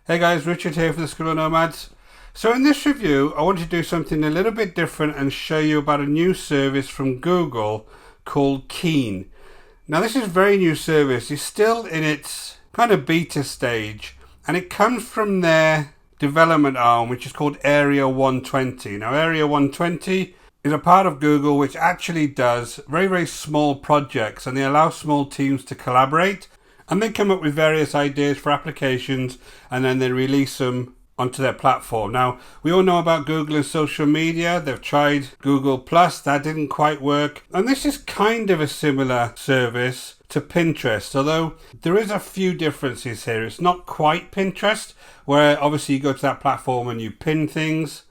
Hey guys, Richard here for the School of Nomads. So in this review, I want to do something a little bit different and show you about a new service from Google called Keen. Now this is a very new service. It's still in its kind of beta stage and it comes from their development arm, which is called Area 120. Now Area 120 is a part of Google which actually does very small projects, and they allow small teams to collaborate. And they come up with various ideas for applications and then they release them onto their platform. Now, we all know about Google and social media. They've tried Google Plus, that didn't quite work. And this is kind of a similar service to Pinterest, although there is a few differences here. It's not quite Pinterest, where obviously you go to that platform and you pin things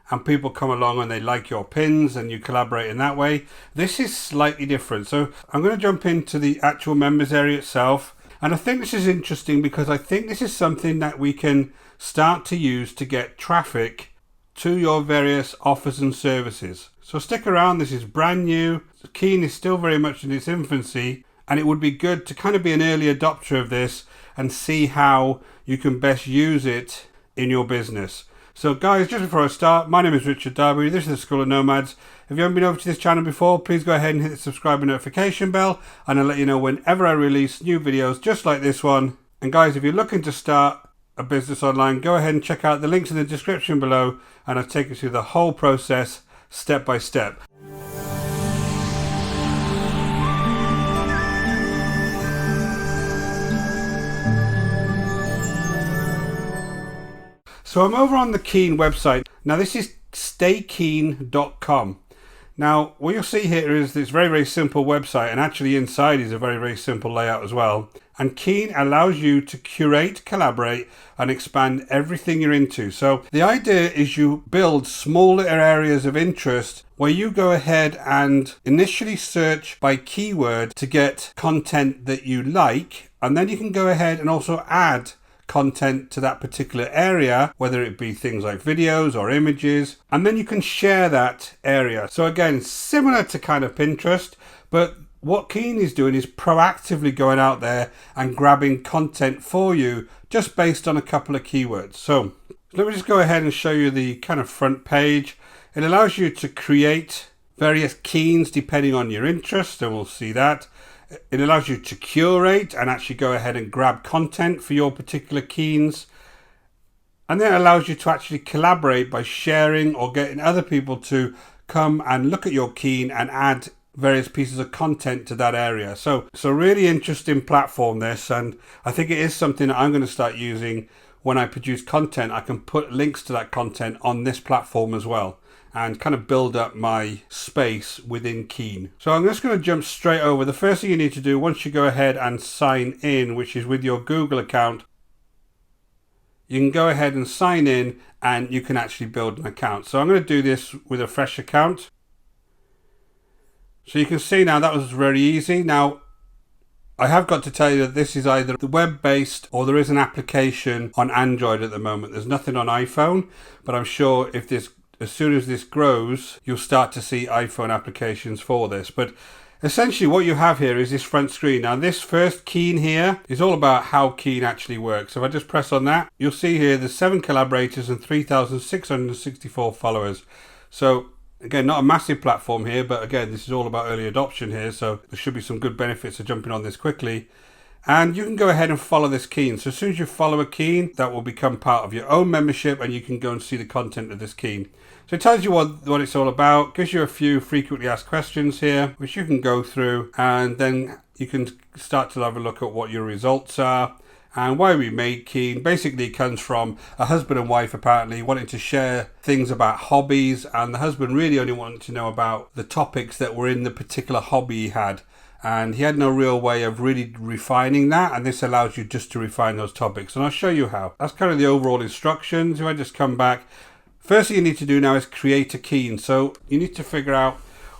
and people come along and they like your pins and you collaborate in that way. This is slightly different. So I'm going to jump into the actual members area itself. And I think this is interesting because I think this is something that we can start to use to get traffic to your various offers and services. So stick around, this is brand new. Keen is still very much in its infancy, and it would be good to kind of be an early adopter of this and see how you can best use it in your business. So guys, just before I start, my name is Richard Darby, this is the School of Nomads. If you haven't been over to this channel before, please go ahead and hit the subscribe and notification bell, and I'll let you know whenever I release new videos just like this one. And guys, if you're looking to start a business online, go ahead and check out the links in the description below, and I'll take you through the whole process step by step. So I'm over on the Keen website. Now this is staykeen.com. Now what you'll see here is this very simple website, and actually inside is a very simple layout as well. And Keen allows you to curate, collaborate and expand everything you're into. So the idea is you build smaller areas of interest where you go ahead and initially search by keyword to get content that you like, and then you can go ahead and also add content to that particular area, whether it be things like videos or images, and then you can share that area. So again, similar to kind of Pinterest, but what Keen is doing is proactively going out there and grabbing content for you just based on a couple of keywords. So let me just go ahead and show you the kind of front page. It allows you to create various keens depending on your interest, and we'll see that. It allows you to curate and actually go ahead and grab content for your particular keens. And then it allows you to actually collaborate by sharing or getting other people to come and look at your keen and add various pieces of content to that area. So really interesting platform this, and I think it is something that I'm going to start using when I produce content. I can put links to that content on this platform as well, and kind of build up my space within Keen. So I'm just going to jump straight over. The first thing you need to do once you go ahead and sign in, which is with your Google account, you can go ahead and sign in and you can actually build an account. So I'm going to do this with a fresh account. So you can see now that was very easy. Now I have got to tell you that this is either the web-based or there is an application on Android at the moment. There's nothing on iPhone, but I'm sure if this, as soon as this grows, you'll start to see iPhone applications for this. But essentially what you have here is this front screen. Now this first Keen here is all about how Keen actually works. So if I just press on that, you'll see here there's 7 collaborators and 3,664 followers. So again, not a massive platform here, but again, this is all about early adoption here. So there should be some good benefits of jumping on this quickly. And you can go ahead and follow this Keen. So as soon as you follow a Keen, that will become part of your own membership and you can go and see the content of this Keen. So it tells you what it's all about, gives you a few frequently asked questions here, which you can go through, and then you can start to have a look at what your results are and why we made Keen. Basically it comes from a husband and wife apparently wanting to share things about hobbies, and the husband really only wanted to know about the topics that were in the particular hobby he had. And he had no real way of really refining that, and this allows you just to refine those topics, and I'll show you how. That's kind of the overall instructions. If I just come back, first thing you need to do now is create a Keen. So you need to figure out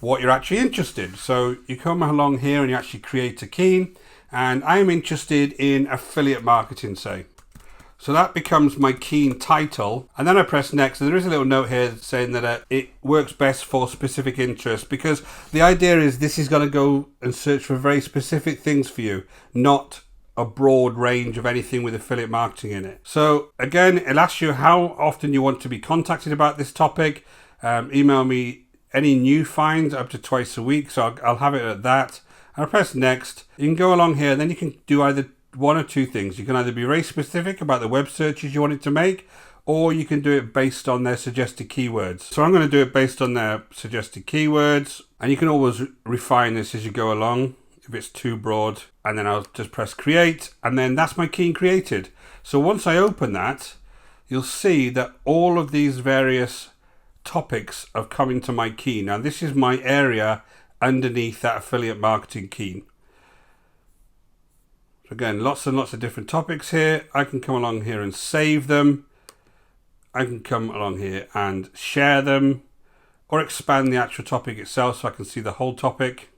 what you're actually interested in. So you come along here and you actually create a Keen, and I'm interested in affiliate marketing, say. So that becomes my Keen title, and then I press next, and there is a little note here saying that it works best for specific interests, because the idea is this is going to go and search for very specific things for you, not a broad range of anything with affiliate marketing in it. So again, it'll ask you how often you want to be contacted about this topic. Email me any new finds up to twice a week, so I'll have it at that. And I press next. You can go along here, and then you can do either one or two things. You can either be very specific about the web searches you want it to make, or you can do it based on their suggested keywords. So I'm going to do it based on their suggested keywords, and you can always refine this as you go along if it's too broad. And then I'll just press create, and then that's my key created. So once I open that, you'll see that all of these various topics have come into my key. Now this is my area underneath that affiliate marketing key. So again, lots and lots of different topics here. I can come along here and save them. I can come along here and share them, or expand the actual topic itself so I can see the whole topic.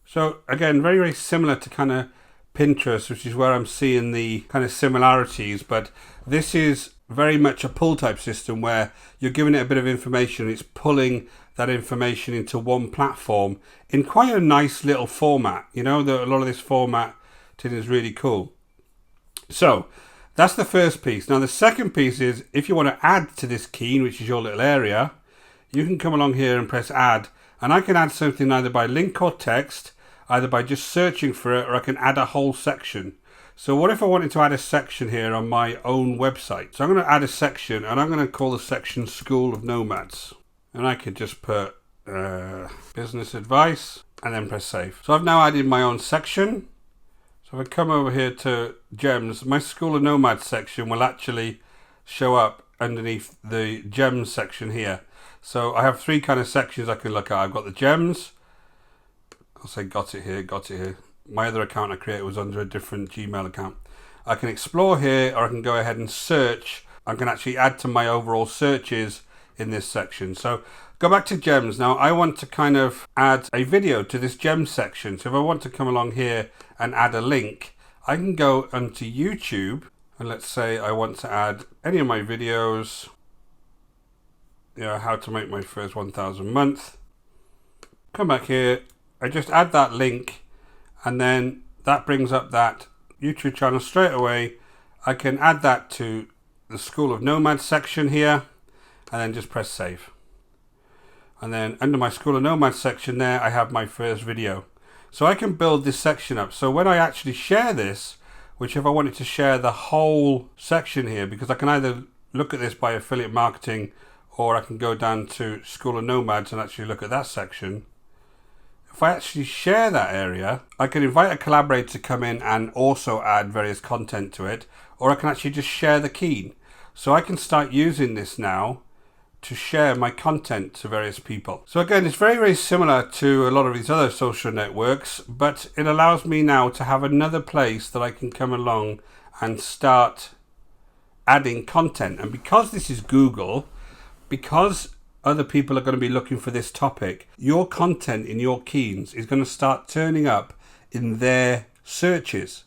So again, very, very similar to kind of Pinterest, which is where I'm seeing the kind of similarities, but this is very much a pull type system where you're giving it a bit of information. It's pulling that information into one platform in quite a nice little format. You know, a lot of this format is really cool. So that's the first piece. Now the second piece is, if you want to add to this key, which is your little area, you can come along here and press add, and I can add something either by link or text, either by just searching for it, or I can add a whole section. So what if I wanted to add a section here on my own website? So I'm going to add a section, and I'm going to call the section School of Nomads. And I could just put business advice and then press save. So I've now added my own section. So if I come over here to gems, my School of Nomads section will actually show up underneath the gems section here. So I have three kind of sections I can look at. I've got the gems. I'll say got it here. My other account I created was under a different Gmail account. I can explore here, or I can go ahead and search. I can actually add to my overall searches in this section. So go back to gems. Now I want to kind of add a video to this gems section. So if I want to come along here and add a link, I can go onto YouTube, and let's say I want to add any of my videos, you know, how to make my first 1,000 month. Come back here, I just add that link, and then that brings up that YouTube channel straight away. I can add that to the School of Nomads section here, and then just press save. And then under my School of Nomads section there, I have my first video. So I can build this section up. So when I actually share this, which if I wanted to share the whole section here, because I can either look at this by affiliate marketing, or I can go down to School of Nomads and actually look at that section. If I actually share that area, I can invite a collaborator to come in and also add various content to it, or I can actually just share the key. So I can start using this now to share my content to various people. So again, it's very, very similar to a lot of these other social networks, but it allows me now to have another place that I can come along and start adding content. And because this is Google, because other people are going to be looking for this topic, your content in your keys is going to start turning up in their searches.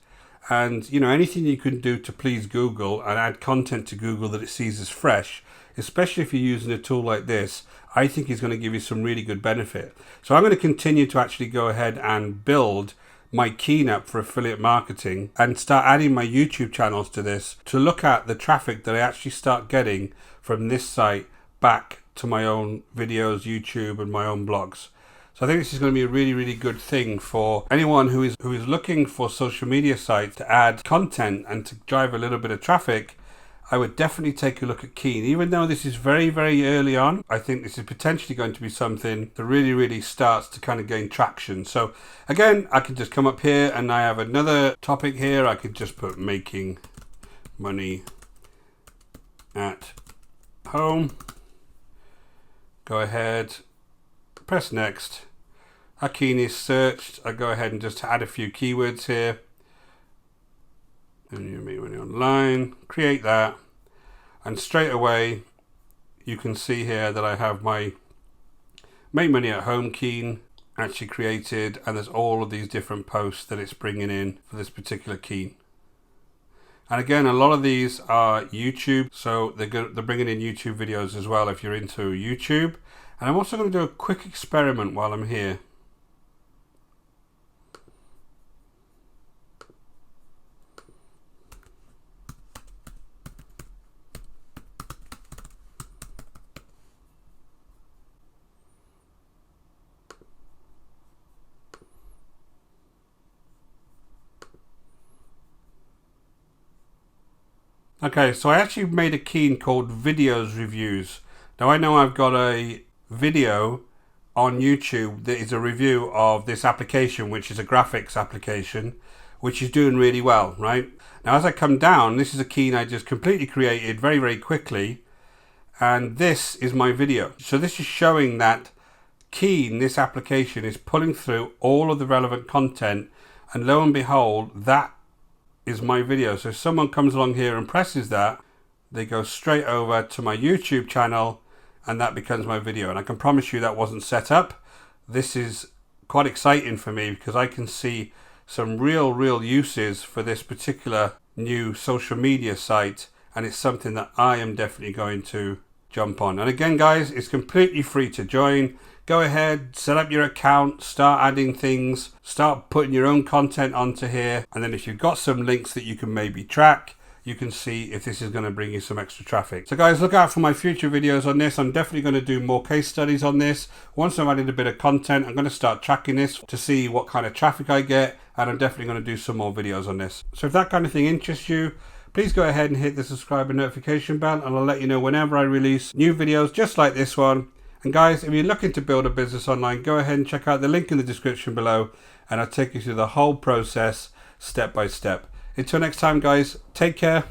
And you know, anything you can do to please Google and add content to Google that it sees as fresh, especially if you're using a tool like this, I think is going to give you some really good benefit. So I'm going to continue to actually go ahead and build my key up for affiliate marketing and start adding my YouTube channels to this to look at the traffic that I actually start getting from this site back to my own videos, YouTube, and my own blogs. So I think this is going to be a really, really good thing for anyone who is looking for social media sites to add content and to drive a little bit of traffic. I would definitely take a look at Keen. Even though this is very, very early on, I think this is potentially going to be something that really, really starts to kind of gain traction. So again, I can just come up here and I have another topic here. I could just put making money at home. Go ahead, press next. Our key is searched. I go ahead and just add a few keywords here. And you make money online, create that. And straight away, you can see here that I have my make money at home key actually created. And there's all of these different posts that it's bringing in for this particular key. And again, a lot of these are YouTube, so they're bringing in YouTube videos as well if you're into YouTube. And I'm also going to do a quick experiment while I'm here. Okay, so I actually made a key called Videos Reviews. Now I know I've got a video on YouTube that is a review of this application, which is a graphics application, which is doing really well, right? Now as I come down, this is a key I just completely created very, very quickly, and this is my video. So this is showing that Keen, this application, is pulling through all of the relevant content, and lo and behold, that is my video. So if someone comes along here and presses that, they go straight over to my YouTube channel and that becomes my video. And I can promise you that wasn't set up. This is quite exciting for me because I can see some real uses for this particular new social media site, and it's something that I am definitely going to jump on. And again guys, it's completely free to join. Go ahead, set up your account, start adding things, start putting your own content onto here, and then if you've got some links that you can maybe track, you can see if this is going to bring you some extra traffic. So guys, look out for my future videos on this. I'm definitely going to do more case studies on this. Once I've added a bit of content, I'm going to start tracking this to see what kind of traffic I get, and I'm definitely going to do some more videos on this. So if that kind of thing interests you, please go ahead and hit the subscribe and notification bell, and I'll let you know whenever I release new videos just like this one. And guys, if you're looking to build a business online, go ahead and check out the link in the description below, and I'll take you through the whole process step by step. Until next time guys, take care.